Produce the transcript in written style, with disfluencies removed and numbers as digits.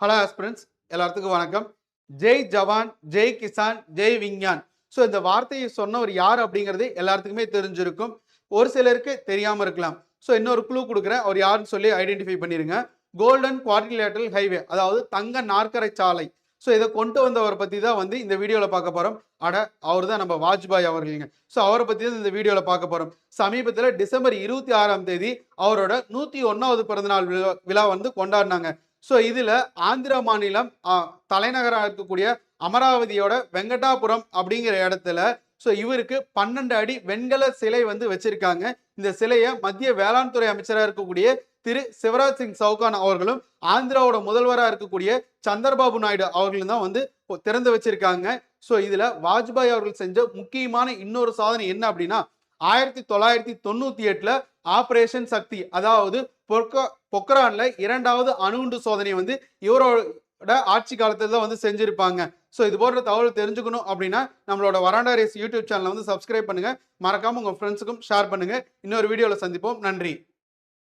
Hello aspirants, எல்லாத்துக்கும் வணக்கம். ஜெய் ஜவான், Jai Kisan, Jai Vigyan. So இந்த வார்த்தையை சொன்னவர் யார் அப்படிங்கிறது எல்லாத்துக்குமே தெரிஞ்சிருக்கும். ஒரு சிலருக்கு தெரியாமல் இருக்கலாம். ஸோ இன்னொரு க்ளூ கொடுக்குறேன், அவர் யாருன்னு சொல்லி ஐடென்டிஃபை பண்ணிடுங்க. கோல்டன் குவாட்ரிலேட்டரல் ஹைவே, அதாவது தங்க நாற்கரை சாலை. ஸோ இதை கொண்டு வந்தவரை பற்றி தான் வந்து இந்த வீடியோவில் பார்க்க போகிறோம். அவர் தான் நம்ம வாஜ்பாய் அவர்களுங்க. ஸோ அவரை பற்றி தான் இந்த வீடியோவில் பார்க்க போகிறோம். சமீபத்தில் டிசம்பர் 26ஆம் தேதி அவரோட 101வது பிறந்தநாள் விழா வந்து கொண்டாடினாங்க. ஸோ இதில் ஆந்திரா மாநிலம் தலைநகராக இருக்கக்கூடிய அமராவதியோட வெங்கடாபுரம் அப்படிங்கிற இடத்துல ஸோ இவருக்கு 12 அடி வெண்கல சிலை வந்து வச்சிருக்காங்க. இந்த சிலையை மத்திய வேளாண் துறை அமைச்சராக இருக்கக்கூடிய திரு சிவராஜ் சிங் சவுகான் அவர்களும் ஆந்திராவோட முதல்வராக இருக்கக்கூடிய சந்திரபாபு நாயுடு அவர்களும் தான் வந்து திறந்து வச்சிருக்காங்க. ஸோ இதுல வாஜ்பாய் அவர்கள் செஞ்ச முக்கியமான இன்னொரு சாதனை என்ன அப்படின்னா 1998 ஆபரேஷன் சக்தி, அதாவது பொக்ரான்ல 2வது அணுகுண்டு சோதனை வந்து இவரோட ஆட்சி காலத்துல தான் வந்து செஞ்சிருப்பாங்க. ஸோ இது போன்ற தகவல் தெரிஞ்சுக்கணும் அப்படின்னா நம்மளோட வராண்டா ரேஸ் யூடியூப் சேனலை வந்து சப்ஸ்கிரைப் பண்ணுங்க. மறக்காம உங்க ஃப்ரெண்ட்ஸுக்கும் ஷேர் பண்ணுங்க. இன்னொரு வீடியோவில் சந்திப்போம். நன்றி.